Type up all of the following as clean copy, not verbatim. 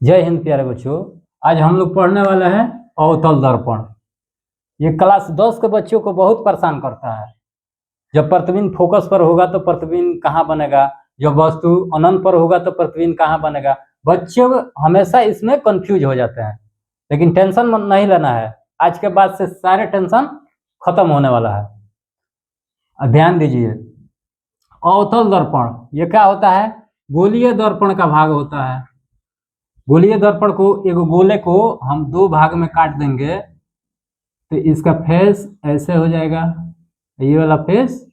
जय हिंद प्यारे बच्चों। आज हम लोग पढ़ने वाले हैं अवतल दर्पण। ये क्लास 10 के बच्चों को बहुत परेशान करता है। जब प्रतिबिंब फोकस पर होगा तो प्रतिबिंब कहाँ बनेगा, जब वस्तु अनंत पर होगा तो प्रतिबिंब कहाँ बनेगा। बच्चों हमेशा इसमें कंफ्यूज हो जाते हैं, लेकिन टेंशन नहीं लेना है। आज के बाद से सारे टेंशन खत्म होने वाला है। ध्यान दीजिए, अवतल दर्पण ये क्या होता है? गोलीय दर्पण का भाग होता है। गोलीय दर्पण को, एक गोले को हम दो भाग में काट देंगे तो इसका फेस ऐसे हो जाएगा, ये वाला फेस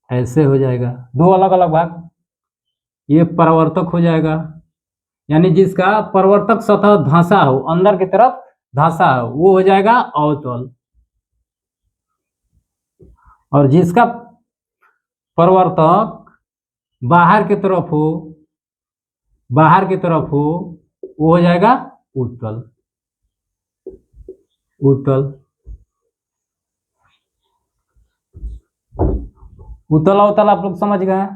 ऐसे हो जाएगा, दो अलग अलग भाग। ये परावर्तक हो जाएगा, यानी जिसका परावर्तक सतह धंसा हो, अंदर की तरफ धंसा हो, वो हो जाएगा अवतल। और जिसका परावर्तक बाहर की तरफ हो, बाहर की तरफ हो, वो हो जाएगा उत्तल। उत्तल उत्तल अवतल आप लोग समझ गए।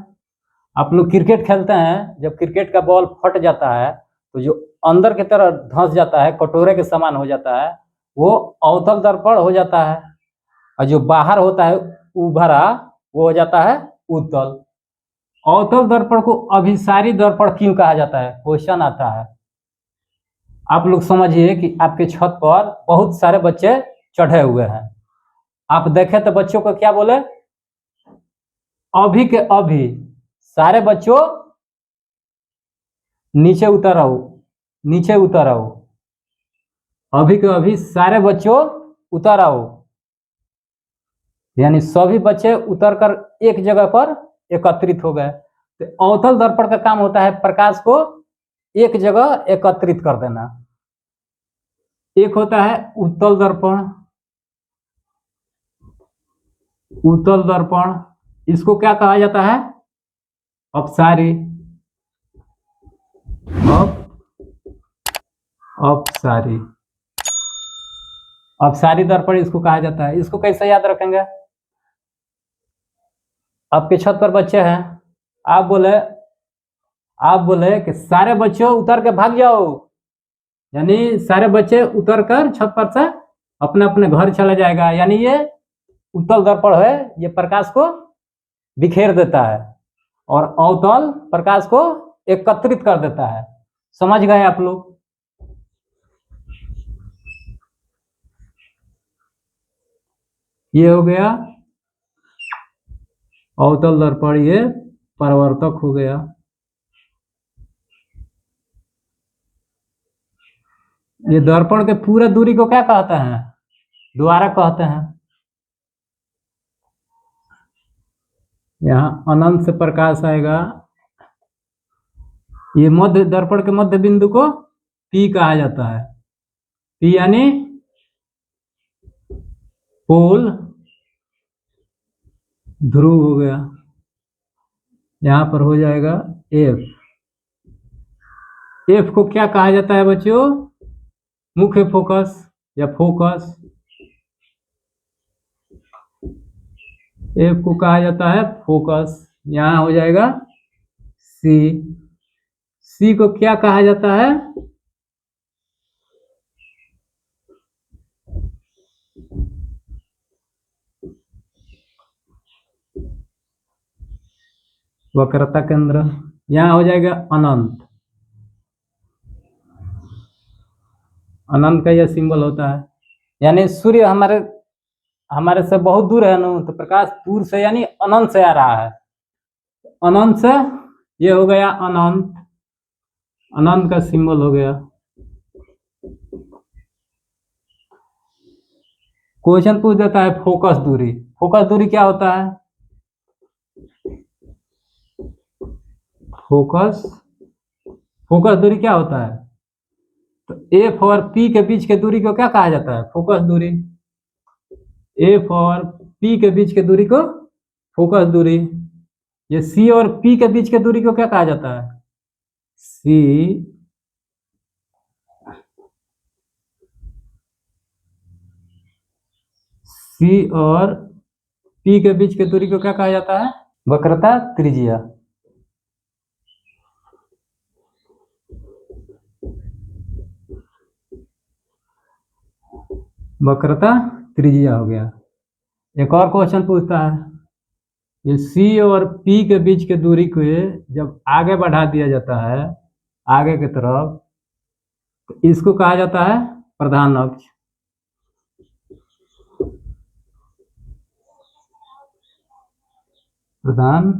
आप लोग क्रिकेट खेलते हैं, जब क्रिकेट का बॉल फट जाता है तो जो अंदर की तरफ धंस जाता है, कटोरे के समान हो जाता है, वो अवतल दर्पण हो जाता है। और जो बाहर होता है उभरा, वो हो जाता है उत्तल। अवतल दर्पण को अभिसारी दर्पण क्यों कहा जाता है? क्वेश्चन आता है। आप लोग समझिए कि आपके छत पर बहुत सारे बच्चे चढ़े हुए हैं। आप देखें तो बच्चों को क्या बोले? अभी के अभी सारे बच्चों नीचे उतर आओ, नीचे उतर आओ। अभी के अभी सारे बच्चों उतर आओ, यानी सभी बच्चे उतरकर एक जगह पर एकत्रित हो गए। तो अवतल दर्पण का काम होता है प्रकाश को एक जगह एकत्रित कर देना। एक होता है उत्तल दर्पण। उत्तल दर्पण, इसको क्या कहा जाता है? अपसारी। अपसारी अपसारी दर्पण इसको कहा जाता है। इसको कैसे याद रखेंगे? आपके छत पर बच्चे हैं, आप बोले कि सारे बच्चों उतर के भाग जाओ, यानी सारे बच्चे उतर कर छत पर से अपने अपने घर चला जाएगा, यानी ये उत्तल दर्पण है, ये प्रकाश को बिखेर देता है और अवतल प्रकाश को एकत्रित कर देता है। समझ गए आप लोग? ये हो गया अवतल दर्पण, ये परावर्तक हो गया। ये दर्पण के पूरे दूरी को क्या कहते हैं? द्वारा कहते हैं। यहाँ अनंत से प्रकाश आएगा, ये मध्य दर्पण के मध्य बिंदु को पी कहा जाता है। पी यानी पोल, ध्रुव हो गया। यहां पर हो जाएगा एफ। एफ को क्या कहा जाता है बच्चों? मुख्य फोकस या फोकस। एफ को कहा जाता है फोकस। यहां हो जाएगा सी। सी को क्या कहा जाता है? वक्रता केंद्र। यहां हो जाएगा अनंत। अनंत का यह सिंबल होता है, यानी सूर्य हमारे हमारे से बहुत दूर है ना, तो प्रकाश दूर से यानी अनंत से आ रहा है। अनंत से ये हो गया अनंत, अनंत का सिंबल हो गया। क्वेश्चन पूछ देता है फोकस दूरी। फोकस दूरी क्या होता है? फोकस फोकस दूरी क्या होता है? तो एफ और पी के बीच के दूरी को क्या कहा जाता है? फोकस दूरी। एफ और पी के बीच के दूरी को फोकस दूरी। ये सी और पी के बीच के दूरी को क्या कहा जाता है? सी और पी के बीच के दूरी को क्या कहा जाता है? वक्रता त्रिज्या। वक्रता त्रिज्या हो गया। एक और क्वेश्चन पूछता है, ये सी और पी के बीच के दूरी को जब आगे बढ़ा दिया जाता है आगे की तरफ, तो इसको कहा जाता है प्रधान अक्ष। प्रधान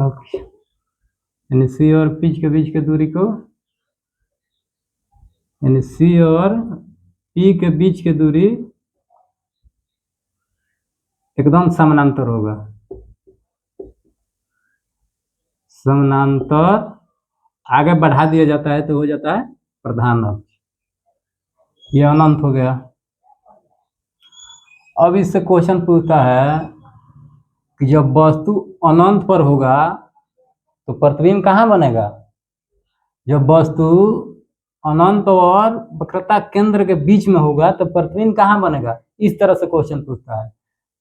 अक्ष यानी सी और पी के बीच के दूरी को, यानी सी और पी के बीच की दूरी एकदम समानांतर होगा। समानांतर आगे बढ़ा दिया जाता है तो हो जाता है प्रधान अक्ष। ये अनंत हो गया। अब इससे क्वेश्चन पूछता है कि जब वस्तु अनंत पर होगा तो प्रतिबिंब कहाँ बनेगा। जब वस्तु अनंत और वक्रता केंद्र के बीच में होगा तो प्रतिबिंब कहाँ बनेगा, इस तरह से क्वेश्चन पूछता है।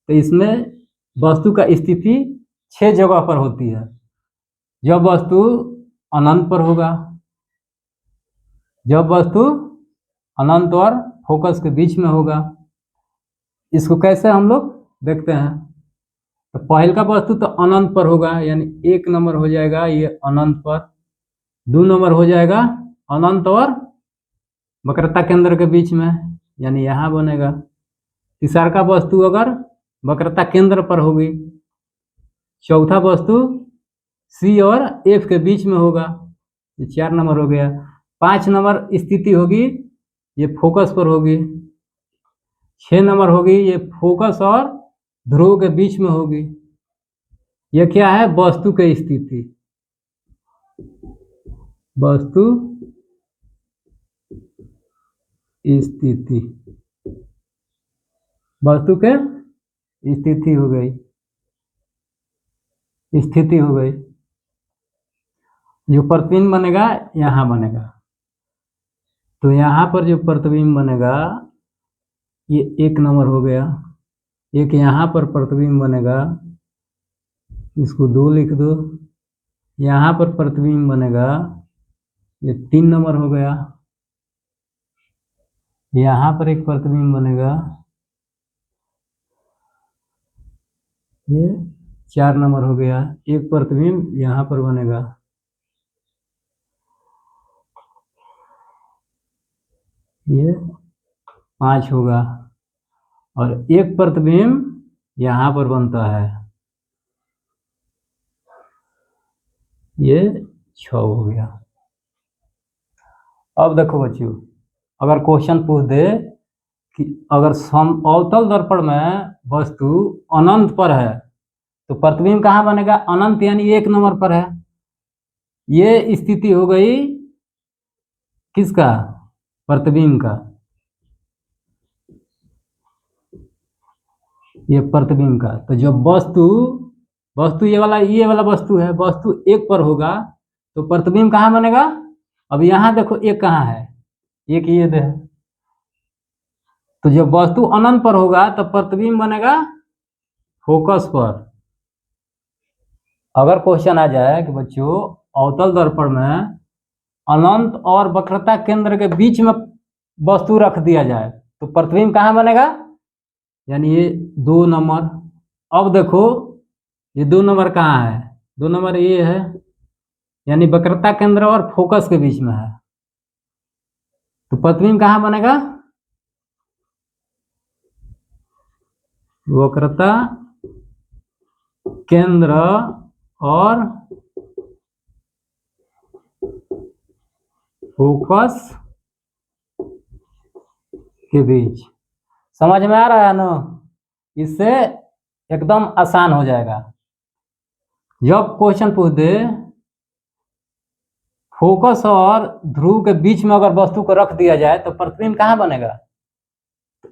तो इसमें वस्तु का स्थिति 6 जगह पर होती है। जब वस्तु अनंत पर होगा, जब वस्तु अनंत और फोकस के बीच में होगा। इसको कैसे हम लोग देखते हैं, तो पहल का वस्तु तो अनंत पर होगा, यानी 1 नंबर हो जाएगा ये अनंत पर। 2 नंबर हो जाएगा अनंत और वक्रता केंद्र के बीच में, यानी यहाँ बनेगा। तीसरा का वस्तु अगर वक्रता केंद्र पर होगी। चौथा वस्तु सी और एफ के बीच में होगा, ये 4 नंबर हो गया। 5 नंबर स्थिति होगी ये फोकस पर होगी। 6 नंबर होगी ये फोकस और ध्रुव के बीच में होगी। ये क्या है, वस्तु की स्थिति। वस्तु स्थिति, वस्तु के स्थिति हो गई, स्थिति हो गई। जो प्रतिबिंब बनेगा यहाँ बनेगा, तो यहाँ पर जो प्रतिबिंब बनेगा ये 1 नंबर हो गया। एक यहाँ पर प्रतिबिंब बनेगा, इसको 2 लिख दो। यहाँ पर प्रतिबिंब बनेगा, ये 3 नंबर हो गया। यहाँ पर एक प्रतिबिंब बनेगा, ये 4 नंबर हो गया। एक प्रतिबिंब यहाँ पर बनेगा, ये 5 होगा। और एक प्रतिबिंब यहाँ पर बनता है, ये 6 हो गया। अब देखो बच्चों, अगर क्वेश्चन पूछ दे कि अगर अवतल दर्पण में वस्तु अनंत पर है तो प्रतिबिंब कहाँ बनेगा, अनंत यानी 1 नंबर पर है। ये स्थिति हो गई किसका, प्रतिबिंब का। ये प्रतिबिंब का। तो जब वस्तु ये वाला वस्तु है, वस्तु 1 पर होगा तो प्रतिबिंब कहाँ बनेगा। अब यहाँ देखो 1 कहाँ है, 1 ये दे। तो जब वस्तु अनंत पर होगा तो प्रतिबिंब बनेगा फोकस पर। अगर क्वेश्चन आ जाए कि बच्चों अवतल दर्पण में अनंत और वक्रता केंद्र के बीच में वस्तु रख दिया जाए तो प्रतिबिंब कहाँ बनेगा, यानी ये 2 नंबर। अब देखो ये 2 नंबर कहाँ है, 2 नंबर ये है, यानी वक्रता केंद्र और फोकस के बीच में है। तो प्रतिबिंब कहाँ बनेगा, वक्रता केंद्र और फोकस के बीच। समझ में आ रहा है ना, इससे एकदम आसान हो जाएगा। जब क्वेश्चन पूछ दे फोकस और ध्रुव के बीच में अगर वस्तु को रख दिया जाए तो प्रतिबिंब कहाँ बनेगा,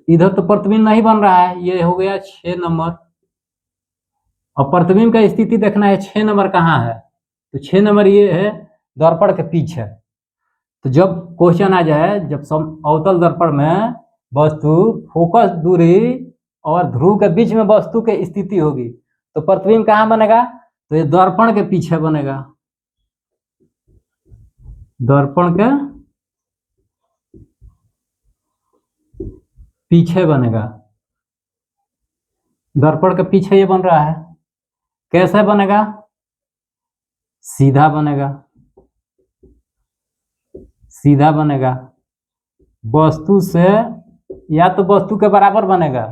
इधर तो प्रतिबिंब नहीं बन रहा है, ये हो गया 6 नंबर। और प्रतिबिंब का स्थिति देखना है 6 नंबर कहाँ है, तो 6 नंबर ये है दर्पण के पीछे। तो जब क्वेश्चन आ जाए जब अवतल दर्पण में वस्तु फोकस दूरी और ध्रुव के बीच में वस्तु की स्थिति होगी तो प्रतिबिंब कहाँ बनेगा, तो ये दर्पण के पीछे बनेगा, दर्पण के पीछे बनेगा, दर्पण के पीछे ये बन रहा है। कैसे बनेगा? सीधा बनेगा, सीधा बनेगा। वस्तु से या तो वस्तु के बराबर बनेगा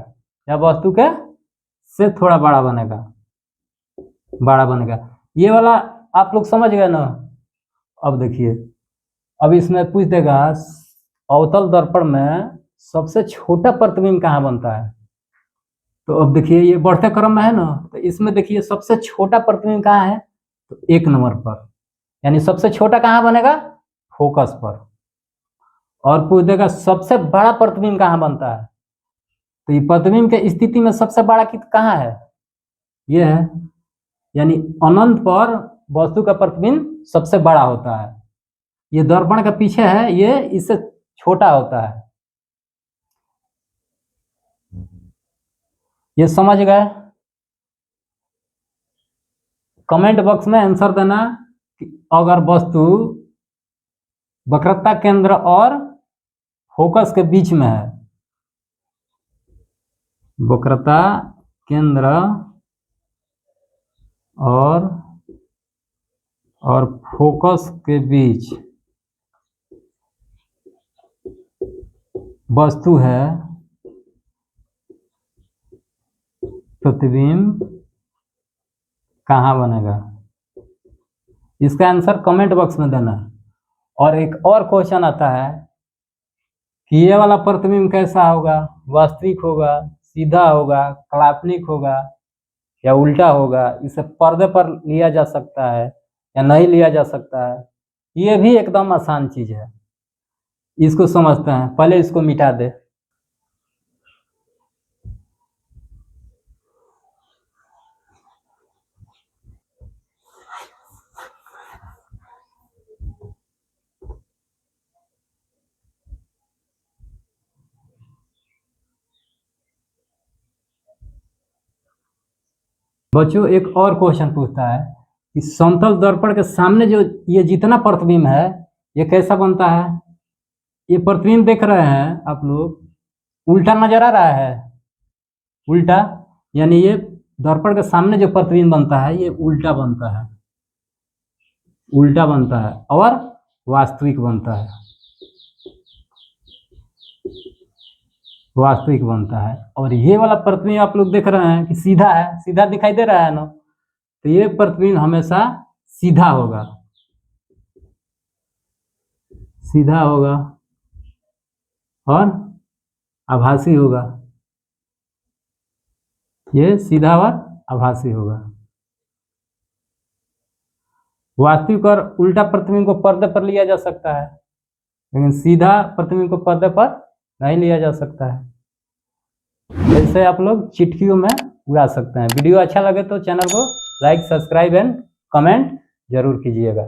या वस्तु के से थोड़ा बड़ा बनेगा, बड़ा बनेगा। ये वाला आप लोग समझ गए ना। अब देखिए, अब इसमें पूछ देगा अवतल दर्पण में सबसे छोटा प्रतिबिंब कहाँ बनता है। तो अब देखिए ये बढ़ते क्रम में है ना, तो इसमें देखिए सबसे छोटा प्रतिबिंब कहाँ है, तो 1 नंबर पर, यानी सबसे छोटा कहाँ बनेगा, फोकस पर। और पूछ देगा सबसे बड़ा प्रतिबिंब कहाँ बनता है, तो ये प्रतिबिंब के स्थिति में सबसे बड़ा कहाँ है, ये है, यानी अनंत पर वस्तु का प्रतिबिंब सबसे बड़ा होता है। ये दर्पण के पीछे है, ये इससे छोटा होता है। ये समझ गए? कमेंट बॉक्स में आंसर देना कि अगर वस्तु वक्रता केंद्र और फोकस के बीच में है, वक्रता केंद्र और फोकस के बीच वस्तु है, प्रतिबिंब कहाँ बनेगा। इसका आंसर कमेंट बॉक्स में देना। और एक और क्वेश्चन आता है कि ये वाला प्रतिबिंब कैसा होगा, वास्तविक होगा, सीधा होगा, काल्पनिक होगा या उल्टा होगा। इसे पर्दे पर लिया जा सकता है या नहीं लिया जा सकता है। ये भी एकदम आसान चीज है, इसको समझते हैं। पहले इसको मिटा दे। बच्चों एक और क्वेश्चन पूछता है कि समतल दर्पण के सामने जो ये जितना प्रतिबिंब है ये कैसा बनता है। ये प्रतिबिंब देख रहे हैं आप लोग, उल्टा नजर आ रहा है, उल्टा, यानी ये दर्पण के सामने जो प्रतिबिंब बनता है ये उल्टा बनता है, उल्टा बनता है और वास्तविक बनता है, वास्तविक बनता है। और ये वाला प्रतिबिंब आप लोग देख रहे हैं कि सीधा है, सीधा दिखाई दे रहा है ना, तो ये प्रतिबिंब हमेशा सीधा होगा, सीधा होगा और आभासी होगा। ये सीधा और आभासी होगा। वास्तविक और उल्टा प्रतिबिंब को पर्दे पर लिया जा सकता है, लेकिन सीधा प्रतिबिंब को पर्दे पर नहीं लिया जा सकता है। ऐसे आप लोग चिटकियों में उड़ा सकते हैं। वीडियो अच्छा लगे तो चैनल को लाइक, सब्सक्राइब एंड कमेंट जरूर कीजिएगा।